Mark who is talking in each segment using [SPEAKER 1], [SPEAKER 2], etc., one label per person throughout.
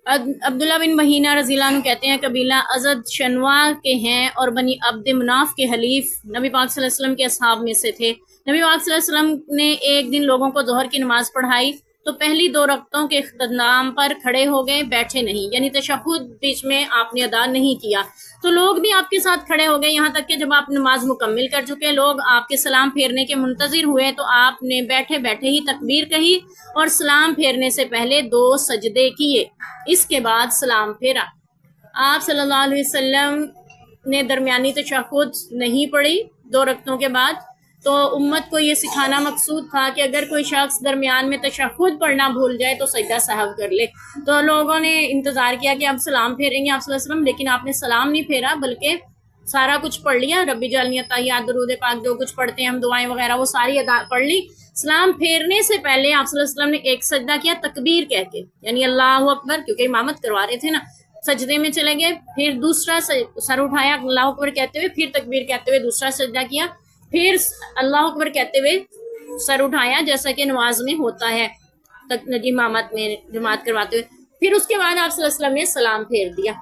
[SPEAKER 1] عبداللہ بن مہینہ رضی اللہ عنہ کہتے ہیں قبیلہ ازد شنوا کے ہیں اور بنی عبد مناف کے حلیف نبی پاک صلی اللہ علیہ وسلم کے اصحاب میں سے تھے۔ نبی پاک صلی اللہ علیہ وسلم نے ایک دن لوگوں کو ظہر کی نماز پڑھائی تو پہلی 2 رکعتوں کے اختتام پر کھڑے ہو گئے، بیٹھے نہیں، یعنی تشہد بیچ میں آپ نے ادا نہیں کیا، تو لوگ بھی آپ کے ساتھ کھڑے ہو گئے، یہاں تک کہ جب آپ نماز مکمل کر چکے، لوگ آپ کے سلام پھیرنے کے منتظر ہوئے تو آپ نے بیٹھے بیٹھے ہی تکبیر کہی اور سلام پھیرنے سے پہلے 2 سجدے کیے، اس کے بعد سلام پھیرا۔ آپ صلی اللہ علیہ وسلم نے درمیانی تشہد نہیں پڑھی 2 رکعتوں کے بعد، تو امت کو یہ سکھانا مقصود تھا کہ اگر کوئی شخص درمیان میں تشہد پڑھنا بھول جائے تو سجدہ سہو کر لے۔ تو لوگوں نے انتظار کیا کہ اب سلام پھیریں گے آپ صلی اللہ علیہ وسلم، لیکن آپ نے سلام نہیں پھیرا بلکہ سارا کچھ پڑھ لیا، ربی جعلنی تحیات درود پاک جو کچھ پڑھتے ہیں ہم دعائیں وغیرہ وہ ساری ادا پڑھ لی۔ سلام پھیرنے سے پہلے آپ صلی اللہ علیہ وسلم نے ایک سجدہ کیا تکبیر کہہ کے، یعنی اللہ اکبر، کیونکہ امامت کروا رہے تھے نا، سجدے میں چلے گئے، پھر دوسرا سر اٹھایا اللہ اکبر کہتے ہوئے، پھر تکبیر کہتے ہوئے دوسرا سجدہ کیا، پھر اللہ اکبر کہتے ہوئے سر اٹھایا جیسا کہ نماز میں ہوتا ہے امامت میں جماعت کرواتے ہوئے، پھر اس کے بعد آپ صلی اللہ علیہ وسلم نے سلام پھیر دیا۔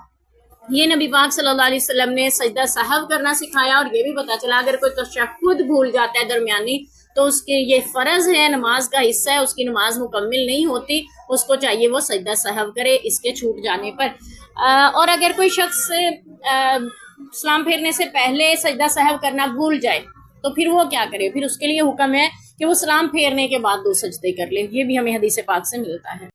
[SPEAKER 1] یہ نبی پاک صلی اللہ علیہ وسلم نے سجدہ سہو کرنا سکھایا، اور یہ بھی پتا چلا اگر کوئی تشہد بھول جاتا ہے درمیانی تو اس کے یہ فرض ہے، نماز کا حصہ ہے، اس کی نماز مکمل نہیں ہوتی، اس کو چاہیے وہ سجدہ سہو کرے اس کے چھوٹ جانے پر۔ اور اگر کوئی شخص سلام پھیرنے سے پہلے سجدہ سہو کرنا بھول جائے تو پھر وہ کیا کرے؟ پھر اس کے لیے حکم ہے کہ وہ سلام پھیرنے کے بعد 2 سجدے کر لے، یہ بھی ہمیں حدیث پاک سے ملتا ہے۔